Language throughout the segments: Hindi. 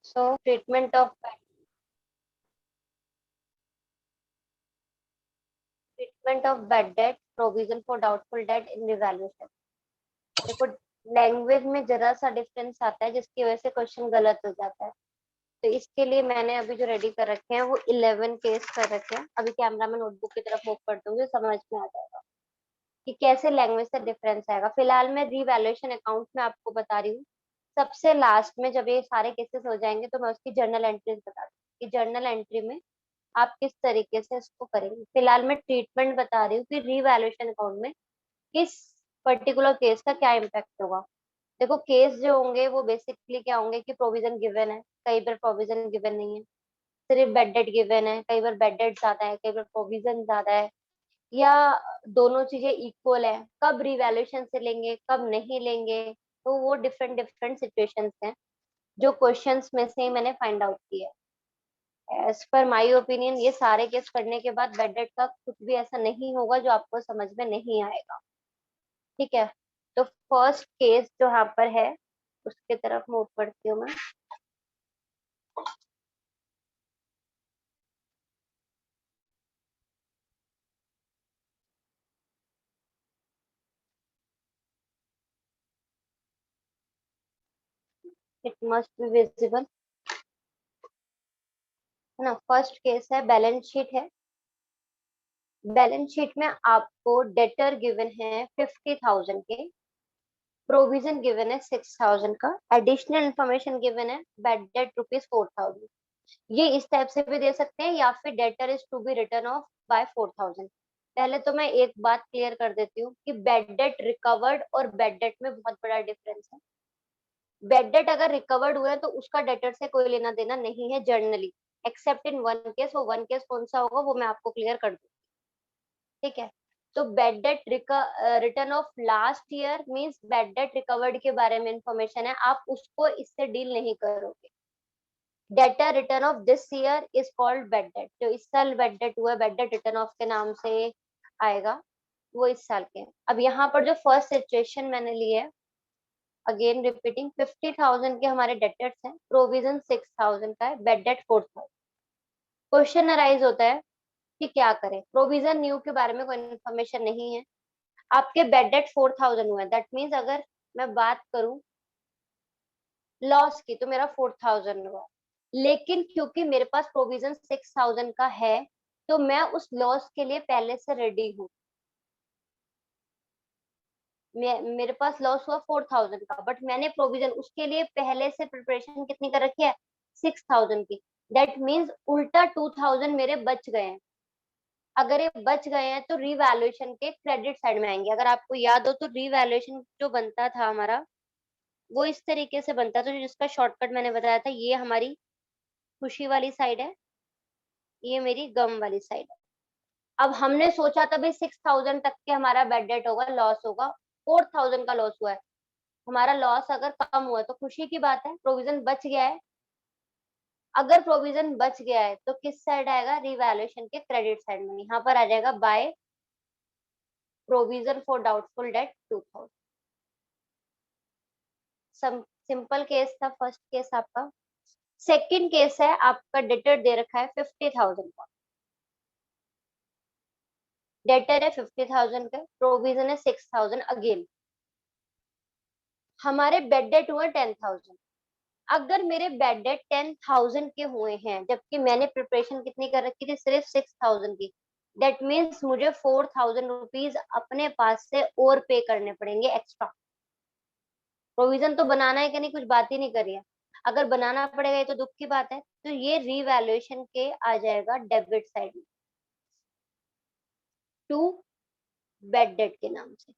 So treatment of bad debt, provision for doubtful debt in revaluation. देखो, लैंग्वेज में जरा सा डिफरेंस आता है जिसकी वजह से क्वेश्चन गलत हो जाता है। तो इसके लिए मैंने अभी जो रेडी कर रखे हैं वो 11 केस कर रखे हैं। अभी कैमरा में नोटबुक की तरफ मूव कर दूंगी, समझ में आ जाएगा कि कैसे लैंग्वेज से डिफरेंस आएगा। फिलहाल मैं रिवैल्यूएशन अकाउंट में आपको बता रही हूँ। सबसे लास्ट में जब ये सारे केसेस हो जाएंगे तो मैं उसकी जर्नल एंट्रीज बता दूँ कि जर्नल एंट्री में आप किस तरीके से इसको करेंगे। फिलहाल मैं ट्रीटमेंट बता रही हूँ कि रिवैल्यूएशन अकाउंट में किस पर्टिकुलर केस का क्या इम्पैक्ट होगा। देखो, केस जो होंगे वो बेसिकली क्या होंगे कि प्रोविजन गिवन है, कई बार प्रोविजन गिवन नहीं है, सिर्फ बेड डेट गिवन है, कई बार बेड डेट ज्यादा है, कई बार प्रोविजन ज्यादा है, या दोनों चीजें इक्वल है, कब रिवैल्यूएशन से लेंगे कब नहीं लेंगे। तो वो डिफरेंट डिफरेंट सिचुएशंस हैं जो क्वेश्चंस में से ही मैंने फाइंड आउट किया है। एज पर माय ओपिनियन ये सारे केस करने के बाद बेड डेट का कुछ भी ऐसा नहीं होगा जो आपको समझ में नहीं आएगा। ठीक है, तो फर्स्ट केस जो यहाँ पर है उसके तरफ मूव करती हूँ मैं। इट मस्ट बी विजिबल, है ना। फर्स्ट केस है, बैलेंस शीट है। बैलेंस शीट में आपको डेटर गिवन है 50,000 के, प्रोविजन गिवन है 6,000 का, एडिशनल इंफॉर्मेशन गिवन है बेड डेट ₹4,000। ये इस टाइप से भी दे सकते हैं या फिर debtor is to be written off by 4,000। पहले तो मैं एक बात क्लियर कर देती हूँ कि बेड डेट रिकवर्ड और बेड डेट में बहुत बड़ा डिफरेंस है। बेड डेट अगर रिकवर्ड हुआ है तो उसका डेटर से कोई लेना देना नहीं है generally, accept in one case. वो वन केस कौन सा होगा वो मैं आपको क्लियर कर दूँ। ठीक है, तो bed date return of last year means bed debt recovered के बारे में इंफॉर्मेशन है, आप उसको इससे डील नहीं करोगे। Data return of this year is called bed date, जो इस साल बेड डेट हुआ है बेड डेट रिटर्न ऑफ के नाम से आएगा, वो इस साल के। अब यहाँ पर जो फर्स्ट सिचुएशन मैंने ली है, अगेन रिपीटिंग, 50,000 के हमारे डेटर्स हैं, प्रोविजन 6,000 का है, बेड डेट 4,000। क्वेश्चन अराइज होता है कि क्या करें। प्रोविजन न्यू के बारे में कोई इन्फॉर्मेशन नहीं है, आपके बेड डेट 4,000 हुआ है, दैट मीन्स अगर मैं बात करूं लॉस की तो मेरा 4,000 हुआ, लेकिन क्योंकि मेरे पास प्रोविजन 6,000 का है तो मैं उस लॉस के लिए पहले से रेडी हूँ। मेरे पास लॉस हुआ 4,000 का, बट मैंने प्रोविजन उसके लिए पहले से प्रिपरेशन कितनी कर रखी है, 6,000 की। दैट मीन्स उल्टा 2,000 मेरे बच गए हैं। अगर ये बच गए हैं तो रिवैल्यूएशन के क्रेडिट साइड में आएंगे। अगर आपको याद हो तो रिवैल्यूएशन जो बनता था हमारा वो इस तरीके से बनता था, जिसका शॉर्टकट मैंने बताया था। ये हमारी खुशी वाली साइड है, ये मेरी गम वाली साइड है। अब हमने सोचा था भाई 6,000 तक के हमारा बेड डेट होगा, लॉस होगा, 4,000 का लॉस हुआ है। हमारा लॉस अगर कम हुआ है तो खुशी की बात है, प्रोविजन बच गया है। अगर प्रोविजन बच गया है तो किस साइड आएगा, रिवैल्यूएशन के क्रेडिट साइड में। यहाँ पर आ जाएगा by provision for doubtful date 2,000। Simple case था फर्स्ट केस आपका। सेकंड केस है, आपका डेटर दे रखा है 50,000 का, डेटर है 50,000 का, प्रोविजन है 6,000 अगेन, हमारे बेड डेट हुआ 10,000। अगर मेरे बेड डेट 10,000 के हुए हैं जबकि मैंने प्रिपरेशन कितनी कर रखी थी, सिर्फ 6,000 की, दैट मीन्स मुझे 4,000 रुपीज अपने पास से और पे करने पड़ेंगे एक्स्ट्रा। प्रोविजन तो बनाना है कि नहीं, कुछ बात ही नहीं करी है। अगर बनाना पड़ेगा ये तो दुख की बात है, तो ये रिवैल्यूएशन के आ जाएगा डेबिट साइड में, टू बेड डेट के नाम से।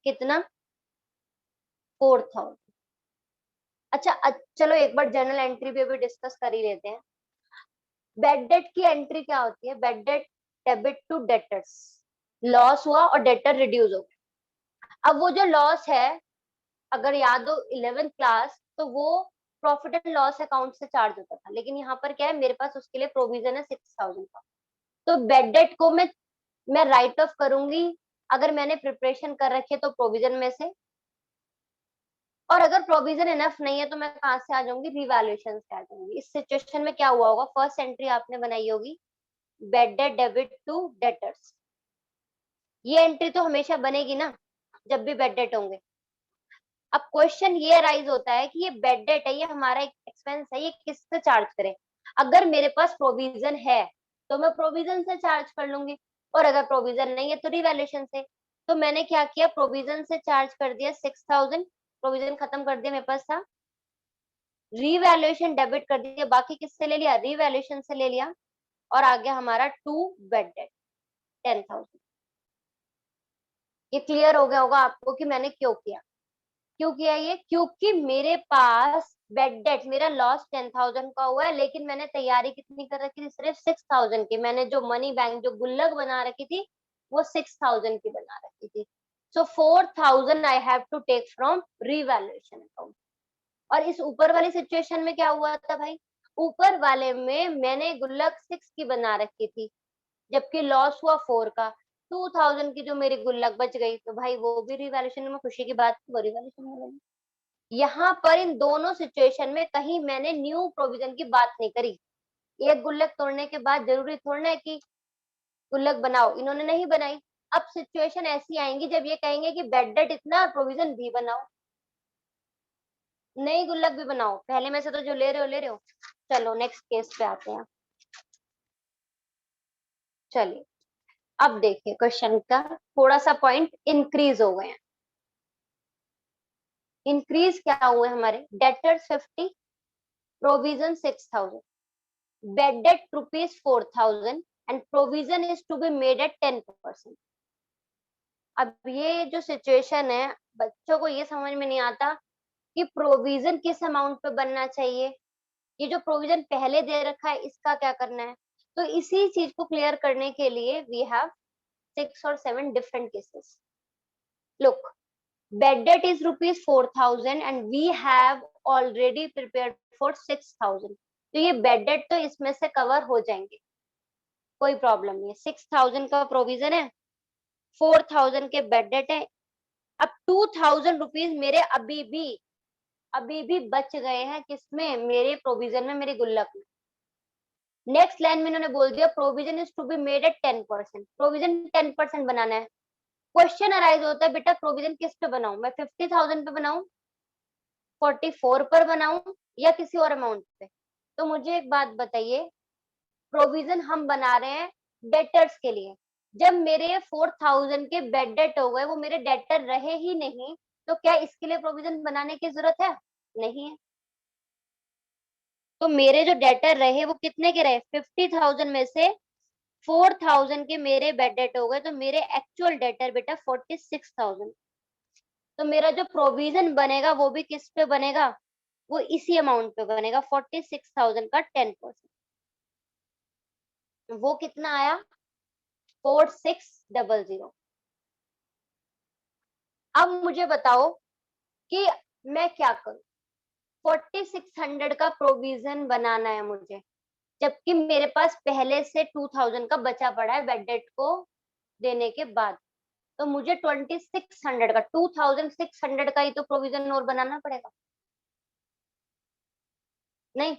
कितना, 4,000। अच्छा चलो एक बार जर्नल एंट्री पे भी डिस्कस कर ही लेते हैं। बेड डेट की एंट्री क्या होती है, bad debt debit to debtors, loss हुआ और डेटर रिड्यूस हो गया। अब वो जो लॉस है, अगर याद हो 11th क्लास, तो वो प्रॉफिट एंड लॉस अकाउंट से चार्ज होता था, लेकिन यहाँ पर क्या है, मेरे पास उसके लिए प्रोविजन है 6,000 का। तो बेड डेट को मैं राइट ऑफ करूंगी, अगर मैंने प्रिपरेशन कर रखी है तो प्रोविजन में से, और अगर प्रोविजन इनफ नहीं है तो मैं कहां से आ जाऊंगी, रिवैल्यूएशन से आ जाऊंगी। इस सिचुएशन में क्या हुआ होगा, फर्स्ट एंट्री आपने बनाई होगी bad debt debit to debtors. ये एंट्री तो हमेशा बनेगी ना जब भी बैड डेट होंगे। अब क्वेश्चन ये अराइज होता है कि ये बैड डेट है, ये हमारा एक एक्सपेंस है, ये किससे चार्ज करें। अगर मेरे पास प्रोविजन है तो मैं प्रोविजन से चार्ज कर लूंगी, और अगर प्रोविजन नहीं है तो रिवैल्यूएशन से। तो मैंने क्या किया, प्रोविजन से चार्ज कर दिया 6000, प्रोविजन खत्म कर दिया, मेरे पास था। रिवैल्यूएशन डेबिट कर दिया, बाकी किससे ले लिया, रिवैल्यूएशन से ले लिया, और आ गया हमारा टू बैड डेट 10,000। ये क्लियर हो गया होगा आपको कि मैंने क्यों किया ये, क्योंकि मेरे पास बेड डेट मेरा लॉस 10,000 का हुआ है, लेकिन मैंने तैयारी कितनी कर रखी थी, सिर्फ 6,000 की। मैंने जो मनी बैंक जो गुल्लक बना रखी थी वो 6,000 की बना रखी थी। So 4,000 I have to take from revaluation account. और इस ऊपर वाली सिचुएशन में क्या हुआ था भाई, ऊपर वाले में मैंने गुल्लक 6 की बना रखी थी, जबकि लॉस हुआ 4 का। 2,000 की जो मेरी गुल्लक बच गई, तो भाई वो भी रिवैल्यूएशन में खुशी की बात, वो रिवैल्यूएशन में गई। यहाँ पर इन दोनों सिचुएशन में कहीं मैंने न्यू प्रोविजन की बात नहीं करी। एक गुल्लक तोड़ने के बाद जरूरी थोड़ा है कि गुल्लक बनाओ, इन्होंने नहीं बनाई। अब सिचुएशन ऐसी आएंगी जब ये कहेंगे कि बेड डेट इतना और प्रोविजन भी बनाओ, नई गुल्लक भी बनाओ, पहले में से तो जो ले रहे हो ले रहे हो। चलो नेक्स्ट केस पे आते हैं। चलिए अब देखिए क्वेश्चन का थोड़ा सा पॉइंट इंक्रीज हो गए हैं। इंक्रीज क्या हुए हमारे, debtors 50, provision 6,000, bad debt rupees 4,000 and provision is to be made at 10%। अब ये जो सिचुएशन है, बच्चों को ये समझ में नहीं आता कि प्रोविजन किस अमाउंट पे बनना चाहिए, ये जो प्रोविजन पहले दे रखा है इसका क्या करना है। तो इसी चीज को क्लियर करने के लिए we have 6 or 7 different cases. Look, bed debt is rupees 4,000 and we have already prepared for 6,000। तो ये बेड डेट तो इसमें से कवर हो जाएंगे, कोई प्रॉब्लम नहीं है। 6,000 का प्रोविजन है, 4,000 के बेड डेट है। अब 2,000 रुपीज मेरे अभी भी बच गए हैं, किसमें, मेरे प्रोविजन में, मेरी गुल्लक में। नेक्स्ट लाइन में इन्होंने बोल दिया provision is to be made at 10%, provision 10% बनाना है। क्वेश्चन अराइज होता है, बेटा प्रोविजन किस पे बनाऊं, मैं 50,000 पे बनाऊं, 44 पर बनाऊं, या किसी और अमाउंट पे। तो मुझे एक बात बताइए, प्रोविजन हम बना रहे हैं डेटर्स के लिए, जब मेरे 4,000 के बेड डेट हो गए, वो मेरे डेटर रहे ही नहीं, तो क्या इसके लिए प्रोविजन बनाने की जरूरत है, नहीं है। तो मेरे जो डेटर रहे वो कितने के रहे, 50,000 में से 4,000 के मेरे बेड डेट हो गए, तो मेरे एक्चुअल डेटर बेटा 46,000। तो मेरा जो प्रोविजन बनेगा वो भी किस पे बनेगा, वो इसी अमाउंट पे बनेगा, 46,000 का 10%। वो कितना आया, 4600। अब मुझे बताओ कि मैं क्या करूं, 4600 का प्रोविजन बनाना है मुझे, जबकि मेरे पास पहले से 2,000 का बचा पड़ा है बेड डेट को देने के बाद। तो मुझे 2600 का, 2,600 का ही तो प्रोविजन और बनाना पड़ेगा, नहीं।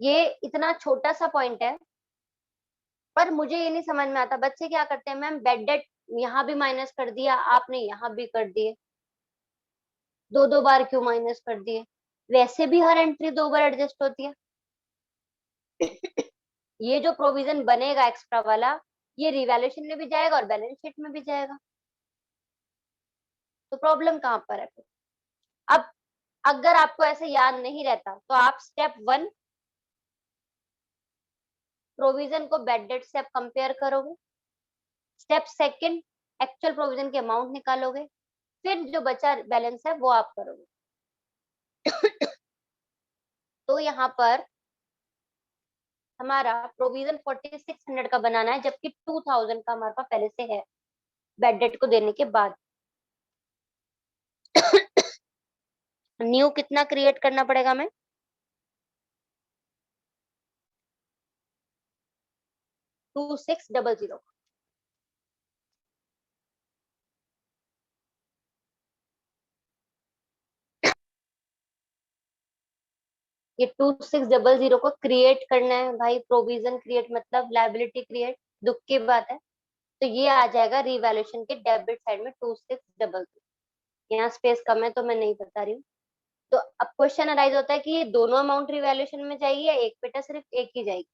ये इतना छोटा सा पॉइंट है, पर मुझे ये नहीं समझ में आता बच्चे क्या करते हैं, मैम बेड डेट यहाँ भी माइनस कर दिया आपने, यहाँ भी कर दिए, दो दो बार क्यों माइनस कर दिए, वैसे भी हर एंट्री 2 बार एडजस्ट होती है। ये जो प्रोविजन बनेगा एक्स्ट्रा वाला, ये रिवैल्यूएशन में भी जाएगा और बैलेंस शीट में भी जाएगा। तो प्रॉब्लम कहाँ पर है फिर? अब अगर आपको ऐसे याद नहीं रहता तो आप स्टेप 1 प्रोविजन को बेड डेट से आप कंपेयर करोगे, स्टेप सेकंड एक्चुअल प्रोविजन के अमाउंट निकालोगे, फिर जो बचा बैलेंस है वो आप करोगे। तो यहाँ पर हमारा प्रोविजन 4600 का बनाना है, जबकि 2,000 का हमारे पास पहले से है बेड डेट को देने के बाद। न्यू कितना क्रिएट करना पड़ेगा हमें, 2600। ये 2600 को क्रिएट करना है भाई, प्रोविजन क्रिएट मतलब लायबिलिटी क्रिएट, दुख की बात है। तो ये आ जाएगा रिवैल्यूएशन के डेबिट साइड में 2600। यहाँ स्पेस कम है तो मैं नहीं बता रही हूँ। तो अब क्वेश्चन अराइज होता है कि ये दोनों अमाउंट रिवैल्यूएशन में जाएगी या एक बेटा सिर्फ एक ही जाएगी।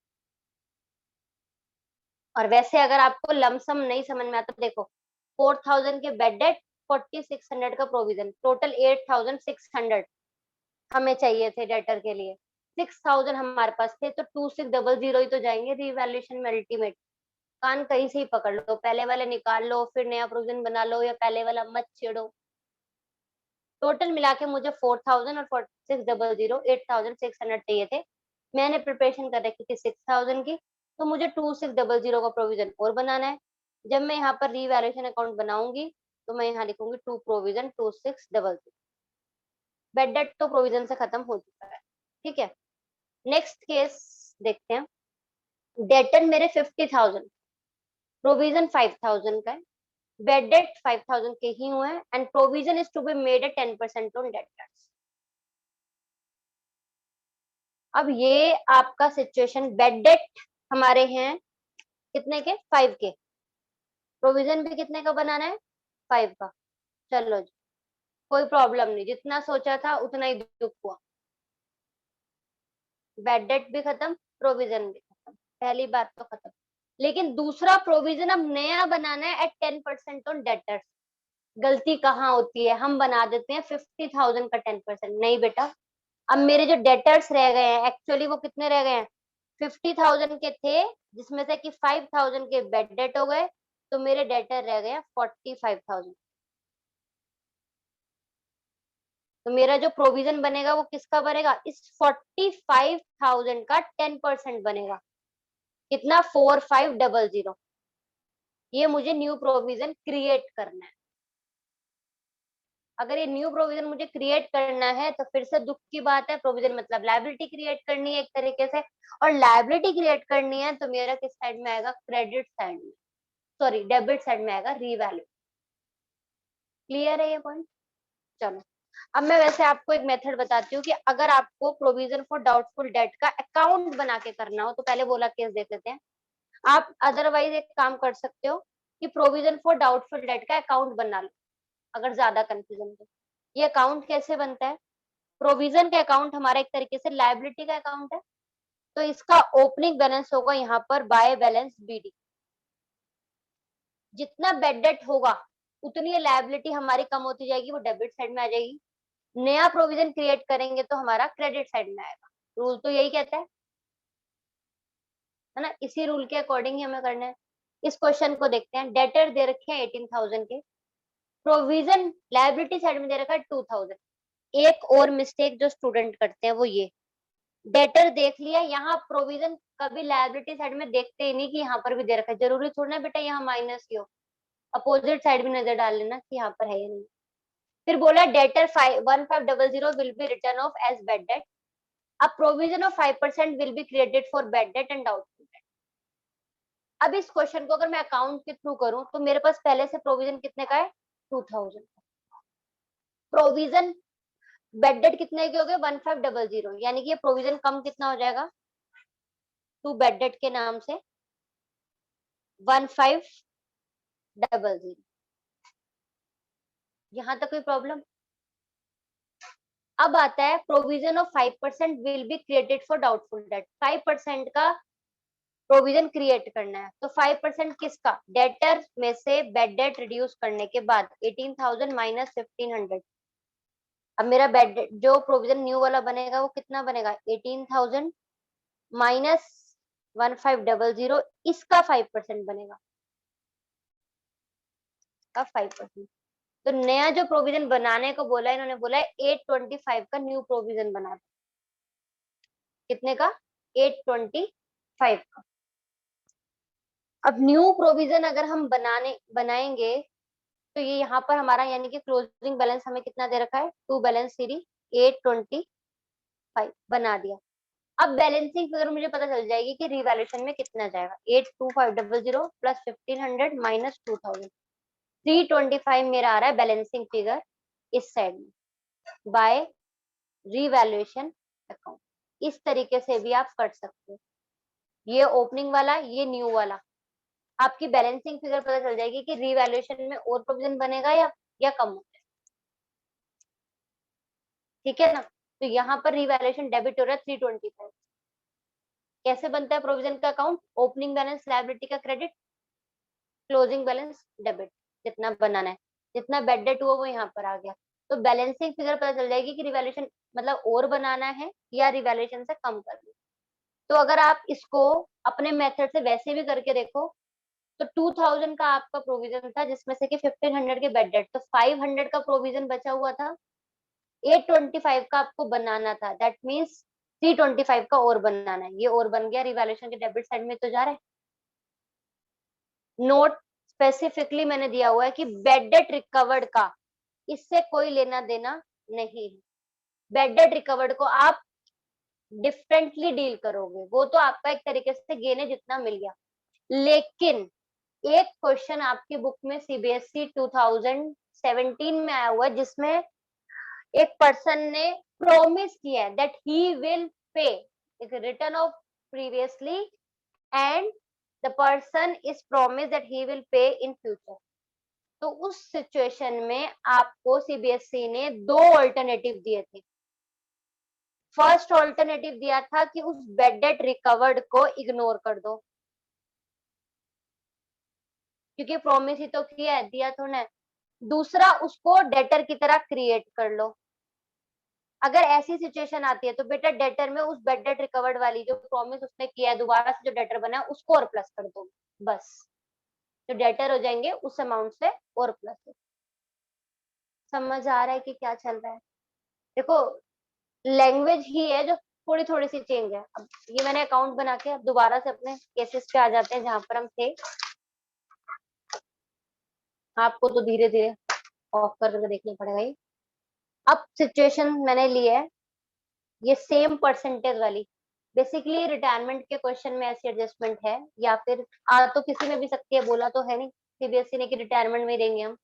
और वैसे अगर आपको लमसम नहीं समझ में आता, देखो 4000 के बेड डेट, 4600 का प्रोविजन, टोटल 8600 हमें चाहिए थे डेटर के लिए, 6000 हमारे पास थे, तो 2600 ही तो जाएंगे रिवैल्यूएशन में अल्टीमेट। कान कहीं से ही पकड़ लो, पहले वाले निकाल लो फिर नया प्रोविजन बना लो, या पहले वाला मत छेड़ो। टोटल मिला के मुझे 4000 और 4600 8600 चाहिए थे। मैंने प्रिपरेशन कर रखी थी 6000 की, तो मुझे 2600 का प्रोविजन और बनाना है। जब मैं यहाँ पर रिवैल्यूएशन अकाउंट बनाऊंगी तो मैं यहाँ लिखूंगी टू प्रोविजन 2600। बेड डेट तो प्रोविजन से खत्म हो चुका है, ठीक है। नेक्स्ट केस देखते हैं। डेटर मेरे 50,000, प्रोविजन 5000 का है, बेड डेट 5000 के ही हुए हैं, and provision is to be made at 10% on debtors. अब ये आपका सिचुएशन, बेड डेट हमारे हैं कितने के, 5 के, प्रोविजन भी कितने का बनाना है, 5 का। चलो जी, कोई प्रॉब्लम नहीं, जितना सोचा था उतना ही दुख हुआ। बेड डेट भी खत्म, प्रोविजन भी खत्म, पहली बात तो खत्म। लेकिन दूसरा प्रोविजन अब नया बनाना है एट 10% ऑन डेटर्स। गलती कहाँ होती है, हम बना देते हैं 50,000 का 10%। नहीं बेटा, अब मेरे जो डेटर्स रह गए हैं एक्चुअली वो कितने रह गए हैं, 50,000 के थे, जिसमें से कि 5,000 के बेड डेट हो गए, तो मेरे डेटर रह गए 45,000। तो मेरा जो प्रोविजन बनेगा वो किसका बनेगा, इस 45,000 का 10% बनेगा। कितना, 4500। ये मुझे न्यू प्रोविजन क्रिएट करना है। अगर ये न्यू प्रोविजन मुझे क्रिएट करना है तो फिर से दुख की बात है, प्रोविजन मतलब लायबिलिटी क्रिएट करनी है एक तरीके से, और लायबिलिटी क्रिएट करनी है तो मेरा किस साइड में आएगा, क्रेडिट साइड में, सॉरी डेबिट साइड में आएगा, रीवैल्यू। क्लियर है ये पॉइंट। चलो, अब मैं वैसे आपको एक मेथड बताती हूँ कि अगर आपको प्रोविजन फॉर डाउटफुल डेट का अकाउंट बना के करना हो, तो पहले बोला केस देख लेते हैं। आप अदरवाइज एक काम कर सकते हो कि प्रोविजन फॉर डाउटफुल डेट का अकाउंट बना लो, अगर ज्यादा कंफ्यूजन हो। ये अकाउंट कैसे बनता है, प्रोविजन का अकाउंट हमारा एक तरीके से लायबिलिटी का अकाउंट है, तो इसका ओपनिंग बैलेंस होगा यहाँ पर बाय बैलेंस बीडी। जितना बेड डेट होगा उतनी लायबिलिटी हमारी कम होती जाएगी, वो डेबिट साइड में आ जाएगी। नया प्रोविजन क्रिएट करेंगे तो हमारा क्रेडिट साइड में आएगा। रूल तो यही कहता है ना, इसी रूल के अकॉर्डिंग ही हमें करना है। इस क्वेश्चन को देखते हैं। डेटर दे रखे हैं 18,000 के, प्रोविजन लायबिलिटी साइड में दे रखा है 2,000। एक और मिस्टेक जो स्टूडेंट करते हैं वो ये, डेटर देख लिया, यहाँ प्रोविजन कभी लायबिलिटी साइड में देखते ही नहीं कि यहाँ पर भी दे रखा है। जरूरी थोड़ा ना बेटा यहाँ माइनस ही हो, अपोजिट साइड भी नजर डाल लेना कि यहाँ पर है या नहीं। फिर बोला debtor 1500 will be written off as bad debt, अब provision of 5% will be credited for bad debt and doubtful debt. अब इस क्वेश्चन को अगर मैं अकाउंट के थ्रू करूं तो मेरे पास पहले से प्रोविजन कितने का है, 2000। प्रोविजन बेड डेट कितने के हो गए, 1500, यानी कि ये प्रोविजन कम कितना हो जाएगा, टू बेड डेट के नाम से 1500। यहाँ तक कोई प्रॉब्लम। अब आता है provision of 5% will be created for doubtful date. 5% का प्रोविजन क्रिएट करना है, तो 5% किसका, डेटर में से बेड डेट रिड्यूस करने के बाद 18,000 माइनस 1500। अब मेरा बेड जो प्रोविजन न्यू वाला बनेगा वो कितना बनेगा, 18,000 माइनस 1500, इसका 5% बनेगा, का 5%। तो नया जो प्रोविजन बनाने को बोला है, इन्होंने बोला है 825 का न्यू प्रोविजन बना। कितने का, 825 का। अब न्यू प्रोविजन अगर हम बनाएंगे तो ये यहाँ पर हमारा यानी कि क्लोजिंग बैलेंस हमें कितना दे रखा है, टू बैलेंस सीरीज 825 बना दिया। अब बैलेंसिंग फिगर मुझे पता चल जाएगी कि रिवैल्यूएशन में कितना जाएगा, 82500 प्लस 1500 माइनस 2000, 325 मेरा आ रहा है बैलेंसिंग फिगर इस साइड में बाय रिवैल्यूएशन अकाउंट। इस तरीके से भी आप कर सकते हो। ये ओपनिंग वाला, ये न्यू वाला, आपकी बैलेंसिंग फिगर पता चल जाएगी कि रीवैल्यूएशन में और प्रोविजन बनेगा या कम हो जाएगा। ठीक है ना। तो यहाँ पर रीवैल्यूएशन डेबिट हो रहा है 325। कैसे बनता है प्रोविजन का अकाउंट? ओपनिंग बैलेंस लायबिलिटी का क्रेडिट, क्लोजिंग बैलेंस डेबिट, जितना बनाना है, जितना बेड डेट हुआ वो यहाँ पर आ गया। तो बैलेंसिंग फिगर पता चल जाएगी कि रिवैल्यूएशन मतलब और बनाना है या रिवैल्यूएशन से कम करना है। तो अगर आप इसको अपने मेथड से वैसे भी करके देखो तो 2000 का आपका प्रोविजन था जिसमें से कि 1500 के बेड डेट, तो 500 का प्रोविजन बचा हुआ था, 825 का आपको बनाना था, दैट मीन्स 325 का और बनाना है। ये और बन गया, रिवैल्यूएशन के डेबिट साइड में तो जा रहा है। नोट स्पेसिफिकली मैंने दिया हुआ है कि बेड डेट रिकवर्ड का इससे कोई लेना देना नहीं है। बेड डेट रिकवर्ड को आप डिफरेंटली डील करोगे, वो तो आपका एक तरीके से गेन है जितना मिल गया। लेकिन एक क्वेश्चन आपकी बुक में सीबीएसई 2017 में आया हुआ है जिसमें एक पर्सन ने प्रॉमिस किया है दैट ही विल पे, एक return of previously and the person is promise that he will pay in future. तो उस सिचुएशन में आपको सीबीएसई ने दो ऑल्टरनेटिव दिए थे। फर्स्ट ऑल्टरनेटिव दिया था कि उस बेड डेट रिकवर्ड को इग्नोर कर दो, क्योंकि प्रॉमिस ही तो किया है, दिया तो ना। दूसरा, उसको डेटर की तरह क्रिएट कर लो। अगर ऐसी सिचुएशन आती है तो बेटा डेटर में उस बेड डेट रिकवर्ड वाली जो प्रॉमिस उसने किया है दोबारा से जो डेटर बना है उसको और प्लस कर दो, बस। तो डेटर हो जाएंगे उस अमाउंट से और प्लस। समझ आ रहा है कि क्या चल रहा है? देखो, लैंग्वेज ही है जो थोड़ी थोड़ी सी चेंज है। अब ये मैंने अकाउंट बना के अब दोबारा से अपने केसेस पे आ जाते हैं जहां पर हम थे। आपको तो धीरे धीरे ऑफ करके देखना पड़ेगा ये। अब सिचुएशन मैंने ली है ये सेम परसेंटेज वाली। बेसिकली रिटायरमेंट के क्वेश्चन में ऐसी एडजस्टमेंट है, या फिर आ तो किसी में भी सकती है, बोला तो है नहीं सीबीएसई ने कि रिटायरमेंट में ही देंगे हम।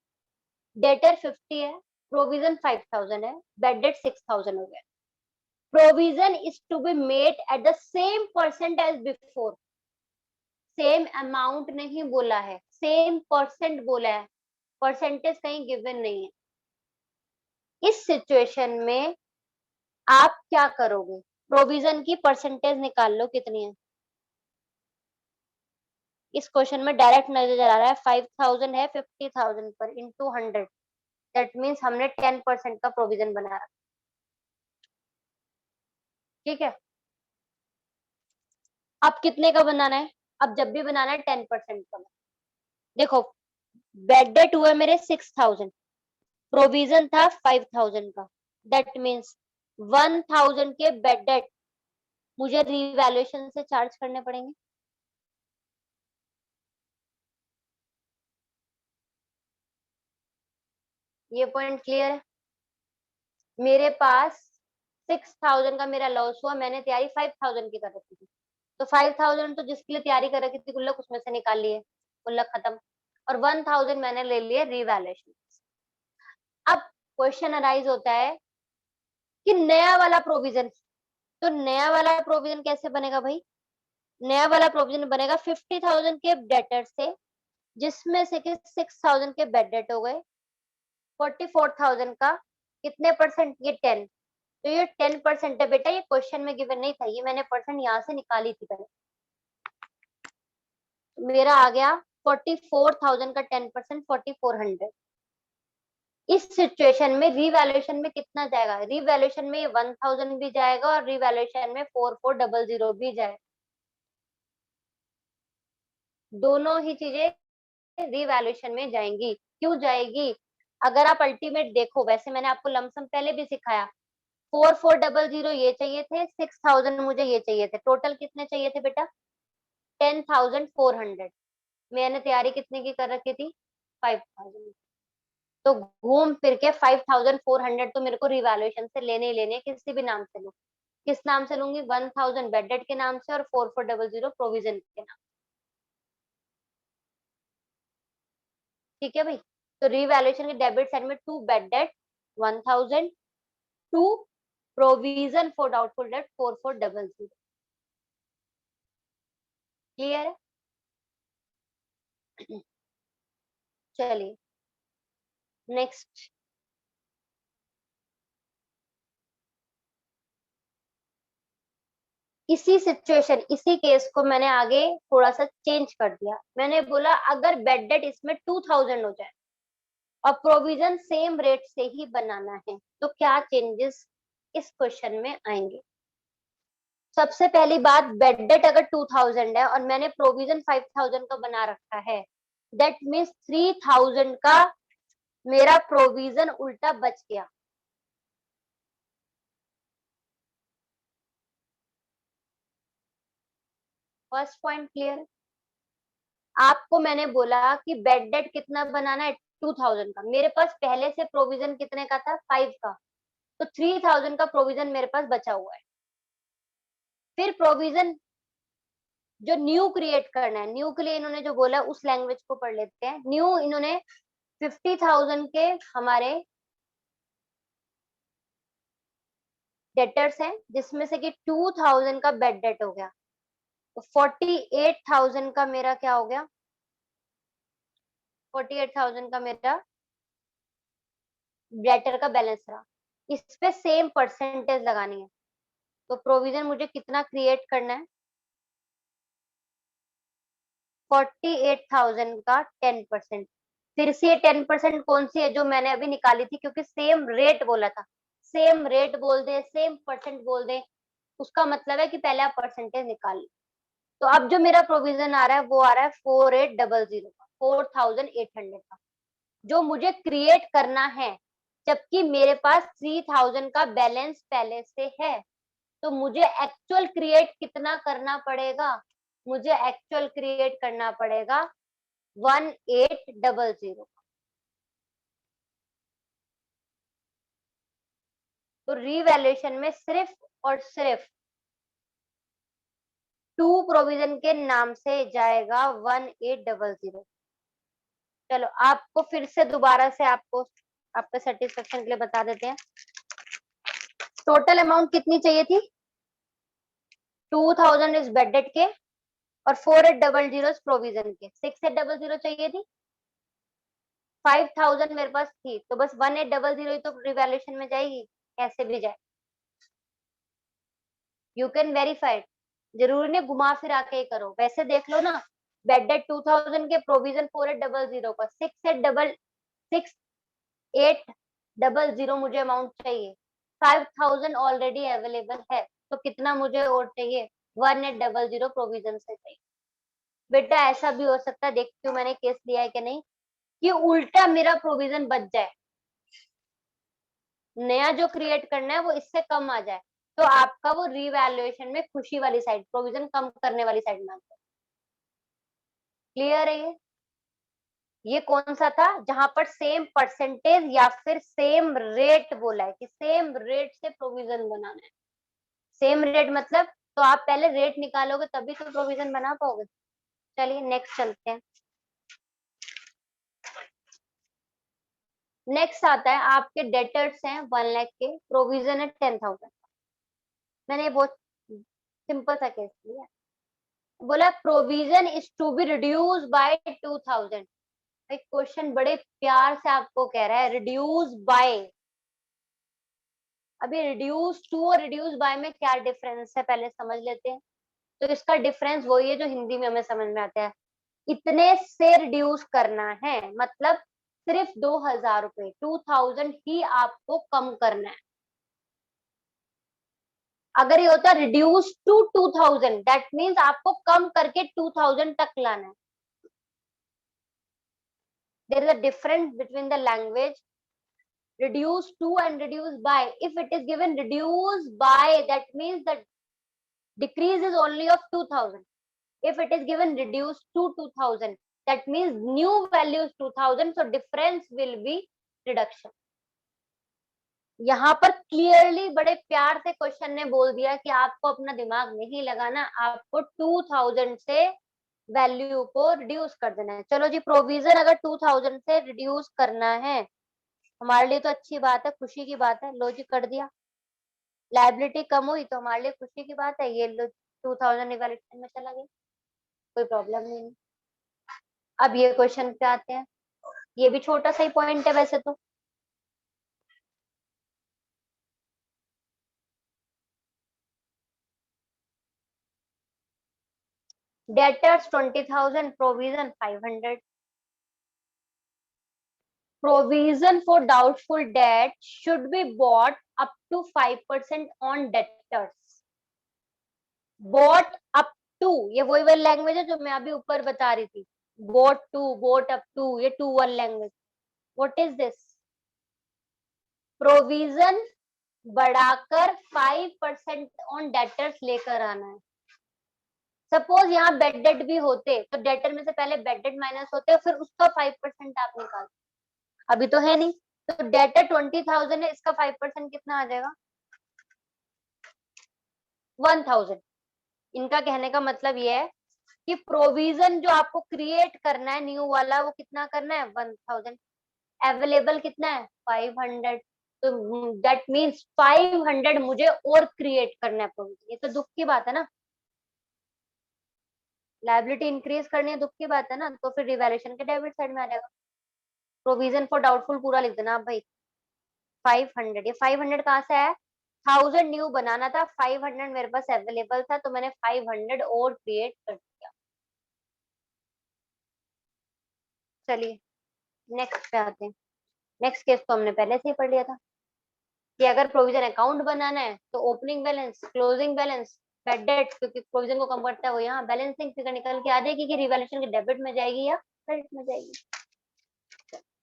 डेटर 50 है, प्रोविजन 5000 है, बेड डेट 6000 हो गया। Provision is to be made at the same percent as before. Same amount नहीं बोला है, सेम परसेंट बोला है, परसेंटेज कहीं गिवन नहीं है। इस सिचुएशन में आप क्या करोगे? प्रोविजन की परसेंटेज निकाल लो कितनी है। इस क्वेश्चन में डायरेक्ट नजर आ रहा है 5000 है 50,000 पर इंटू 100, दैट मीन्स हमने 10% का प्रोविजन बनाया। ठीक है, अब कितने का बनाना है? अब जब भी बनाना है 10% का। देखो, बेड डेट हुआ मेरे 6000, प्रोविजन था 5000 का, दैट मीन्स 1000 के बेड डेट मुझे रीवैल्यूएशन से चार्ज करने पड़ेंगे। ये पॉइंट क्लियर है? मेरे पास 6000 का मेरा लॉस हुआ, मैंने तैयारी 5000 की कर रखी थी, तो 5000 तो जिसके लिए तैयारी कर रखी थी गुल्लक उसमें से निकाल लिए, गुल्लक खत्म। और 1000 मैंने ले लिए रीवैल्यूएशन। अब क्वेश्चन अराइज होता है कि नया वाला प्रोविजन, तो नया वाला प्रोविजन कैसे बनेगा भाई? नया वाला प्रोविजन बनेगा 50,000 के डेटर से, जिसमें से कि 6000 के बेड डेट हो गए, 44,000 का कितने परसेंट? ये 10। तो ये 10% है बेटा, ये क्वेश्चन में गिवन नहीं था, ये मैंने परसेंट यहाँ से निकाली थी पहले। मेरा आ गया 44,000 का 10%, 4400। इस सिचुएशन में रीवैल्यूएशन में कितना जाएगा? रीवैल्यूएशन में ये 1000 भी जाएगा और रीवैल्यूएशन में 4400 भी जाएगा। दोनों ही चीजें रीवैल्यूएशन में जाएंगी। क्यों जाएगी? अगर आप अल्टीमेट देखो, वैसे मैंने आपको लमसम पहले भी सिखाया, 4400 ये चाहिए थे, 6000 मुझे ये चाहिए थे, टोटल कितने चाहिए थे बेटा? 10,400। मैंने तैयारी कितने की कर रखी थी? 5000। तो घूम फिर के 5400 तो मेरे को रिवैल्यूएशन से लेने ही लेने, किसी भी नाम से लूं। किस नाम से लूंगी? 1000 बेड डेट के नाम से और 4400 प्रोविजन के नाम। ठीक है भाई। तो रिवैल्यूएशन के डेबिट साइड में to bad debt 1000, to provision for doubtful debt 4400। Clear है? चलिए नेक्स्ट। इसी सिचुएशन, इसी केस को मैंने आगे थोड़ा सा चेंज कर दिया। मैंने बोला अगर बेड डेट इसमें 2000 हो जाए और प्रोविजन सेम रेट से ही बनाना है तो क्या चेंजेस इस क्वेश्चन में आएंगे। सबसे पहली बात, बेड डेट अगर 2000 है और मैंने प्रोविजन 5000 का बना रखा है, दैट मीन्स 3000 का मेरा प्रोविजन उल्टा बच गया। First point clear. आपको मैंने बोला कि बेड डेट कितना बनाना है, 2000 का। मेरे पास पहले से प्रोविजन कितने का था, 5 का, तो 3000 का प्रोविजन मेरे पास बचा हुआ है। फिर प्रोविजन जो न्यू क्रिएट करना है, न्यू के लिए इन्होंने जो बोला उस लैंग्वेज को पढ़ लेते हैं। न्यू इन्होंने 50,000 के हमारे डेटर्स हैं, जिसमें से कि 2000 का बेड डेट हो गया, तो 48,000 का मेरा क्या हो गया, 48,000 का मेरा डेटर का बैलेंस रहा। इस पे सेम परसेंटेज लगानी है, तो प्रोविजन मुझे कितना क्रिएट करना है, 48,000 का 10%। फिर से 10% कौन सी है, जो मैंने अभी निकाली थी, क्योंकि सेम रेट बोला था। सेम रेट बोल दे, सेम परसेंट बोल दे, उसका मतलब है कि पहले आप परसेंटेज निकाल लो। तो अब जो मेरा प्रोविजन आ रहा है वो आ रहा है 4800 का, 4800 का, जो मुझे क्रिएट करना है, जबकि मेरे पास 3000 का बैलेंस पहले से है। तो मुझे एक्चुअल क्रिएट कितना करना पड़ेगा, मुझे एक्चुअल क्रिएट करना पड़ेगा 1800। तो रीवैल्यूएशन में सिर्फ और सिर्फ टू प्रोविजन के नाम से जाएगा 1800। चलो आपको फिर से दोबारा से आपको आपके सेटिस्फेक्शन के लिए बता देते हैं। टोटल अमाउंट कितनी चाहिए थी, 2000 इस बेडेड के और 4800 प्रोविजन के, 6800 चाहिए थी। 5000 मेरे पास थी, तो बस 1800 ही तो रिवैल्यूएशन में जाएगी, कैसे भी जाए। यू कैन वेरीफाइड, जरूरी नहीं घुमा फिरा के ही करो। वैसे देख लो ना, बेडेड 2000 के, प्रोविजन 4800 का, 6800 मुझे अमाउंट चाहिए। 5000 ऑलरेडी अवेलेबल है, तो कितना मुझे और चाहिए, 1800 प्रोविजन से चाहिए। बेटा ऐसा भी हो सकता है, देखती हूँ मैंने केस लिया है कि नहीं, कि उल्टा मेरा प्रोविजन बच जाए, नया जो क्रिएट करना है वो इससे कम आ जाए, तो आपका वो रीवैल्यूएशन में खुशी वाली साइड, प्रोविजन कम करने वाली साइड में आ जाए। क्लियर है ये कौन सा था, जहां पर सेम परसेंटेज या फिर सेम रेट बोला है कि सेम रेट से प्रोविजन बनाना है। सेम रेट मतलब, तो आप पहले रेट निकालोगे तभी तो प्रोविजन बना पाओगे। चलिए नेक्स्ट चलते हैं। नेक्स्ट आता है, आपके डेटर्स हैं 1 लाख के, प्रोविजन है 10,000। मैंने बहुत सिंपल सा केस लिया, बोला provision is to be reduce by 2000। एक क्वेश्चन बड़े प्यार से आपको कह रहा है रिड्यूस बाय। अभी रिड्यूस टू और रिड्यूस बाय में क्या डिफरेंस है पहले समझ लेते हैं। तो इसका डिफरेंस वही है जो हिंदी में हमें समझ में आता है। इतने से रिड्यूस करना है, मतलब सिर्फ 2000 रुपए, 2000 ही आपको कम करना है। अगर ये होता रिड्यूस टू 2000, दैट मीन्स आपको कम करके 2000 तक लाना है। There is a difference between the language reduce to and reduce by. If it is given reduce by, that means the decrease is only of 2000. If it is given reduce to 2000, that means new value is 2000, so difference will be reduction. यहाँ पर क्लियरली बड़े प्यार से क्वेश्चन ने बोल दिया कि आपको अपना दिमाग नहीं लगाना, आपको 2000 से वैल्यू को रिड्यूस कर देना है। चलो जी, प्रोविजन अगर 2000 से रिड्यूस करना है हमारे लिए तो अच्छी बात है, खुशी की बात है। लो जी कर दिया। लायबिलिटी कम हुई तो हमारे लिए खुशी की बात है, ये लो 2000 रिवैल्यूएशन में चला गया, कोई प्रॉब्लम नहीं है। अब ये क्वेश्चन पे आते हैं, ये भी छोटा सा ही पॉइंट है वैसे तो। Debtors 20,000, provision 500। Provision for doubtful debt should be bought up to 5% on debtors. Bought up to, ये वही वाली लैंग्वेज है जो मैं अभी ऊपर बता रही थी। Bought to, bought up to, ये two one language. What is this? Provision बढ़ाकर 5% ऑन डेटर्स लेकर आना है। सपोज यहाँ बेड डेट भी होते तो डेटर में से पहले बेड डेट माइनस होते, फिर उसका 5% आप निकालते, अभी तो है नहीं। तो डेटर 20,000 है, इसका 5% कितना आ जाएगा? 1,000। इनका कहने का मतलब ये है कि प्रोविजन जो आपको क्रिएट करना है न्यू वाला, वो कितना करना है? 1,000। अवेलेबल कितना है? 500। तो दैट मीन्स 500 मुझे और क्रिएट करना है प्रोविजन। ये तो दुख की बात है ना, लायबिलिटी इंक्रीज करनी है, दुख की बात है ना। तो फिर रिवैल्यूएशन के डेबिट साइड में आ जाएगा। प्रोविजन फॉर डाउटफुल पूरा लिख देना आप भाई। 500, ये 500 कहाँ से आया? 1000 न्यू बनाना था, 500 मेरे पास अवेलेबल था, तो मैंने 500 और क्रिएट कर दिया। चलिए नेक्स्ट पे आते हैं। नेक्स्ट केस तो हमने पहले से ही पढ़ लिया था कि अगर प्रोविजन अकाउंट बनाना है तो opening balance, closing balance, bed date, क्योंकि प्रोविजन को कम करता है वो यहाँ बैलेंसिंग फिगर निकल के आ जाएगी कि रिवैल्यूएशन के डेबिट में जाएगी या क्रेडिट में जाएगी।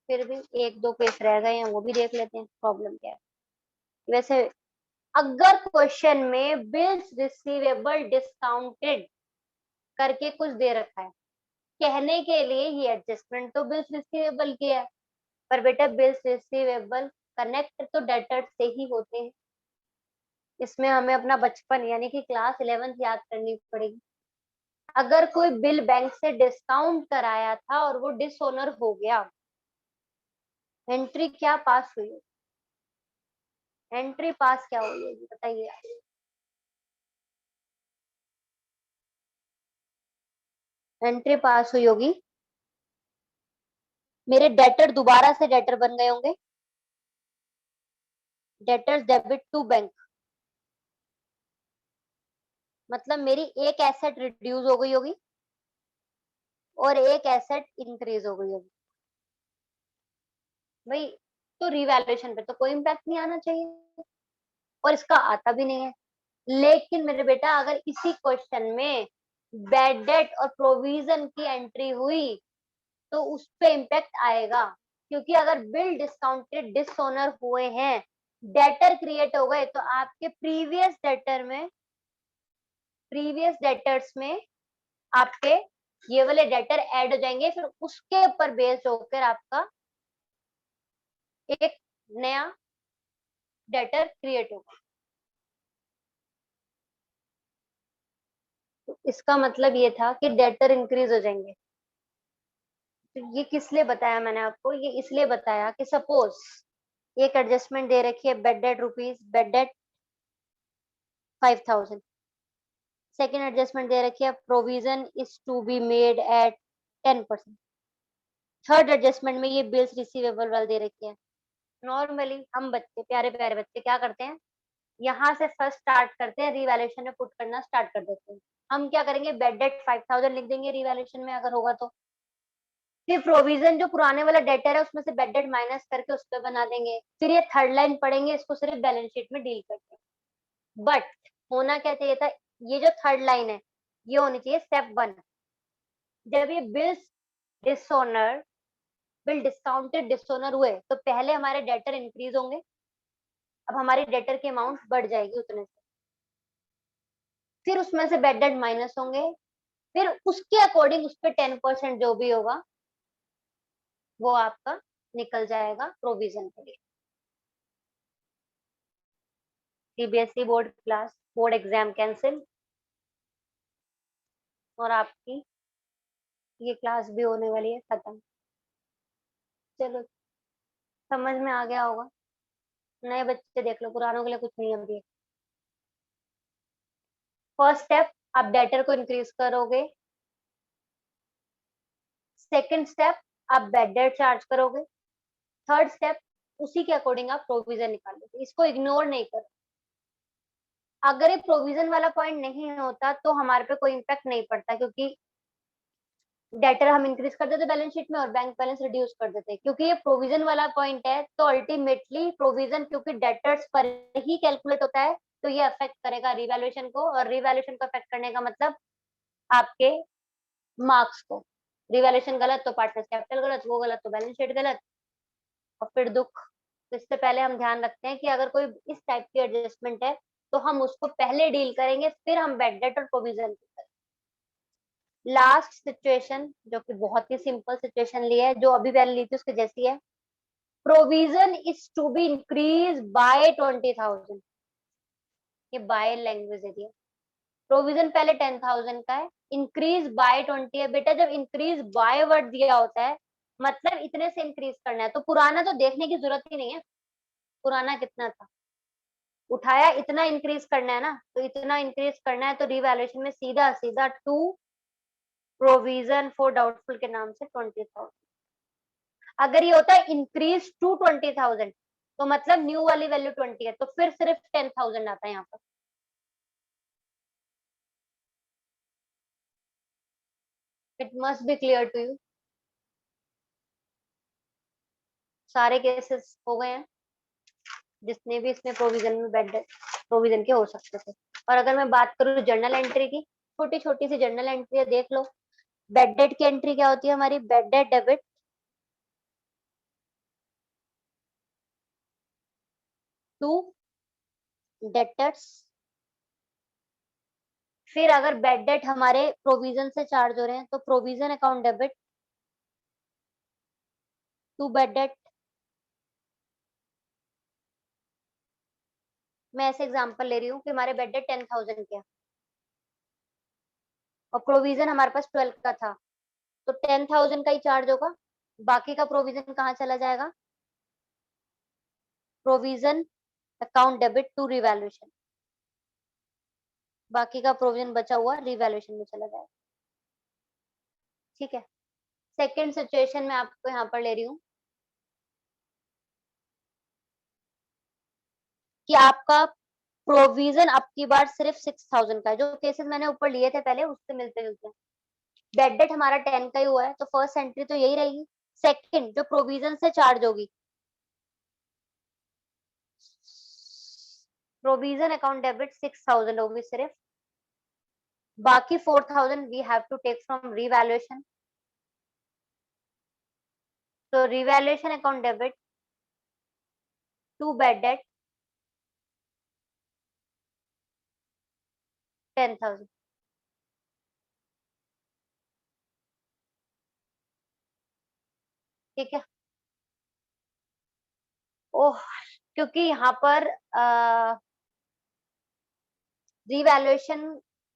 फिर भी एक दो केस रह गए हैं, वो भी देख लेते हैं प्रॉब्लम क्या है। वैसे अगर क्वेश्चन में बिल्स रिसीवेबल डिस्काउंटेड करके कुछ दे रखा है, कहने के लिए ये एडजस्टमेंट तो बिल्स रिसीवेबल की है, पर बेटा बिल्स रिसीवेबल कनेक्ट तो डेटर से ही होते हैं। इसमें हमें अपना बचपन यानी कि क्लास 11th याद करनी पड़ेगी। अगर कोई बिल बैंक से डिस्काउंट कराया था और वो डिसओनर हो गया, एंट्री क्या पास हुई? एंट्री पास क्या हुई होगी बताइए? एंट्री पास हुई होगी, मेरे डेटर दोबारा से डेटर बन गए होंगे। डेटर्स डेबिट टू बैंक, मतलब मेरी एक एसेट रिड्यूस हो गई होगी और एक एसेट इंक्रीज हो गई होगी भाई। तो रिवैल्यूएशन पे तो कोई इम्पैक्ट नहीं आना चाहिए, और इसका आता भी नहीं है। लेकिन मेरे बेटा अगर इसी क्वेश्चन में बैड डेट और प्रोविजन की एंट्री हुई तो उस पे इम्पैक्ट आएगा, क्योंकि अगर बिल डिस्काउंटेड डिसओनर हुए हैं, डेटर क्रिएट हो गए, तो आपके प्रीवियस डेटर्स में आपके ये वाले डेटर ऐड हो जाएंगे, फिर उसके ऊपर बेस्ड होकर आपका एक नया डेटर क्रिएट होगा। तो इसका मतलब ये था कि डेटर इंक्रीज हो जाएंगे। तो ये किस लिए बताया मैंने आपको? ये इसलिए बताया कि सपोज एक एडजस्टमेंट दे रखी है, bad debt rupees, bad debt 5,000। Second adjustment दे रखी है, provision is to be made at 10%। Third adjustment में ये बिल्स रिसीवेबल वाले दे रखी है। नॉर्मली हम बच्चे, प्यारे प्यारे बच्चे क्या करते हैं, यहाँ से फर्स्ट स्टार्ट करते हैं, रिवैल्यूएशन में पुट करना स्टार्ट कर देते हैं। हम क्या करेंगे, बेड डेट 5,000 लिख देंगे रिवैल्यूएशन में अगर होगा तो, फिर प्रोविजन जो पुराने वाला डेटर है उसमें से बेड डेट माइनस करके उस पर बना देंगे, फिर ये थर्ड लाइन पढ़ेंगे, इसको सिर्फ बैलेंस शीट में डील करते हैं। बट होना क्या चाहिए था, ये जो थर्ड लाइन है ये होनी चाहिए स्टेप 1। जब ये डिसओनर बिल डिस्काउंटेड डिसओनर हुए तो पहले हमारे डेटर इंक्रीज होंगे, अब हमारी डेटर की अमाउंट बढ़ जाएगी उतने से, फिर उसमें से बेड डेट माइनस होंगे, फिर उसके अकॉर्डिंग उस पर 10% जो भी होगा वो आपका निकल जाएगा प्रोविजन के लिए। CBSE board class, board exam cancel, और आपकी ये क्लास भी होने वाली है खत्म। चलो समझ में आ गया होगा। नए बच्चे देख लो, पुरानों के लिए कुछ नहीं है अभी। फर्स्ट स्टेप, आप डेटर को इंक्रीज करोगे। सेकंड स्टेप, आप बेड डेट चार्ज करोगे। थर्ड स्टेप, उसी के अकॉर्डिंग आप प्रोविजन निकालोगे। इसको इग्नोर नहीं करो। अगर ये प्रोविजन वाला पॉइंट नहीं होता तो हमारे पे कोई इम्पैक्ट नहीं पड़ता, क्योंकि डेटर हम इंक्रीज कर देते बैलेंस शीट में और बैंक बैलेंस रिड्यूस कर देते। क्योंकि ये प्रोविजन वाला पॉइंट है तो अल्टीमेटली प्रोविजन क्योंकि डेटर्स पर ही कैलकुलेट होता है, तो ये अफेक्ट करेगा रिवैल्यूएशन को, और रिवैल्यूएशन को अफेक्ट करने का मतलब आपके मार्क्स को। रिवैल्यूएशन गलत तो पार्टनर्स कैपिटल गलत, वो गलत तो बैलेंस शीट गलत, और फिर दुख। तो इससे पहले हम ध्यान रखते हैं कि अगर कोई इस टाइप की एडजस्टमेंट है तो हम उसको पहले डील करेंगे, फिर हम बेड डेट और प्रोविजन करेंगे। लास्ट सिचुएशन जो कि बहुत ही सिंपल सिचुएशन ली है, जो अभी मैंने ली थी उसके जैसी है। Provision is to be increase by 20,000। ये बाय लैंग्वेज है। प्रोविजन पहले 10,000 का है, इंक्रीज बाय 20 है। बेटा जब इंक्रीज बाय वर्ड दिया होता है मतलब इतने से इंक्रीज करना है, तो पुराना तो देखने की जरूरत ही नहीं है। पुराना कितना था, उठाया, इतना इंक्रीज करना है ना, तो इतना इंक्रीज करना है, तो रिवैल्यूएशन में सीधा सीधा टू प्रोविजन फॉर डाउटफुल के नाम से 20,000। अगर ये होता है इंक्रीज टू 20,000 तो मतलब न्यू वाली वैल्यू 20 है, तो फिर सिर्फ 10,000 आता है यहाँ पर। It must be clear to you. सारे केसेस हो गए हैं जितने भी इसमें प्रोविजन में बेड प्रोविजन के हो सकते थे। और अगर मैं बात करूँ जर्नल एंट्री की, छोटी छोटी सी जर्नल एंट्री है, देख लो। बेड डेट की एंट्री क्या होती है हमारी? Bad debt debit to debtors. फिर अगर बेड डेट हमारे प्रोविजन से चार्ज हो रहे हैं तो provision account debit to bad debt. मैं ऐसे एग्जांपल ले रही हूँ कि हमारे बेड डेट 10,000 के हैं और प्रोविजन हमारे पास 12 का था, तो 10,000 का ही चार्ज होगा। बाकी का प्रोविजन कहाँ चला जाएगा? Provision account debit to revaluation. बाकी का प्रोविजन बचा हुआ रिवैल्यूएशन में चला जाएगा। ठीक है। सेकेंड सिचुएशन में आपको यहाँ पर ले रही हूँ कि आपका प्रोविजन अब की बार सिर्फ 6,000 का है। जो केसेस मैंने ऊपर लिए थे पहले उससे मिलते जुलते हैं। बेड डेट हमारा 10 का ही हुआ है, तो फर्स्ट एंट्री तो यही रहेगी। सेकंड जो प्रोविजन से चार्ज होगी, प्रोविजन अकाउंट डेबिट 6,000 होगी सिर्फ। बाकी 4,000 we have to take from revaluation. तो revaluation account debit to bad debt 10,000। ठीक है। ओह, क्योंकि यहाँ पर रिवैल्यूएशन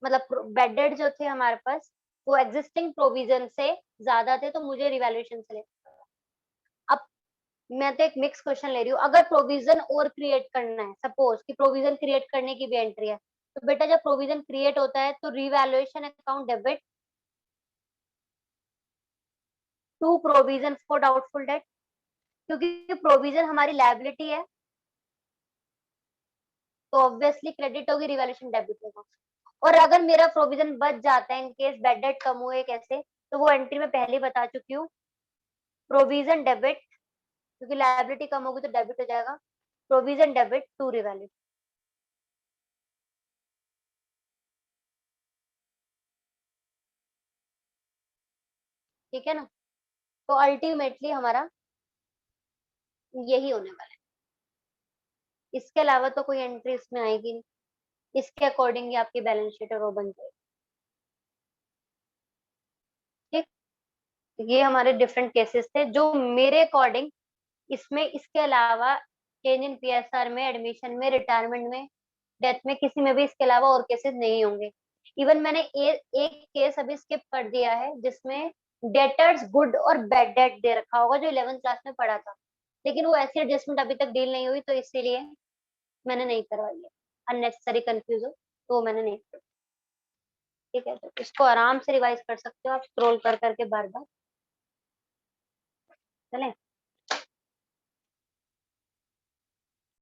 मतलब बेड डेट जो थे हमारे पास वो एग्जिस्टिंग प्रोविजन से ज्यादा थे, तो मुझे रिवैल्यूएशन से लेना। अब मैं तो एक मिक्स क्वेश्चन ले रही हूँ। अगर प्रोविजन और क्रिएट करना है, सपोज कि प्रोविजन क्रिएट करने की भी एंट्री है, तो बेटा जब प्रोविजन क्रिएट होता है तो revaluation account debit to provision for doubtful debt. क्योंकि प्रोविजन हमारी लायबिलिटी है तो ऑब्वियसली क्रेडिट होगी, रिवैल्यूएशन डेबिट होगा। और अगर मेरा प्रोविजन बच जाता है इन केस बेड डेट कम हुए कैसे, तो वो एंट्री में पहले ही बता चुकी हूँ। प्रोविजन डेबिट, क्योंकि लायबिलिटी कम होगी तो डेबिट हो जाएगा। Provision debit to revalue. ठीक है ना? तो अल्टीमेटली हमारा यही होने वाला है। इसके अलावा तो कोई एंट्री इसमें आएगी नहीं। इसके अकॉर्डिंग ही आपकी बैलेंस शीट और वो बन जाएगी। ठीक। ये हमारे डिफरेंट केसेस थे जो मेरे अकॉर्डिंग इसमें, इसके अलावा चेंज इन पीएसआर में, एडमिशन में, रिटायरमेंट में, डेथ में, किसी में भी इसके अलावा और केसेस नहीं होंगे। इवन मैंने एक केस अभी स्किप कर दिया है जिसमें डेटर्स गुड और बैड डेट दे रखा होगा, जो 11th क्लास में पढ़ा था, लेकिन वो ऐसी एडजस्टमेंट अभी तक डील नहीं हुई, तो इसीलिए मैंने नहीं करवाई है। अननेसेसरी कंफ्यूज हो तो मैंने नहीं करवाई। ठीक है, तो इसको आराम से रिवाइज कर सकते हो आप, स्क्रॉल कर करके बार बार। चले।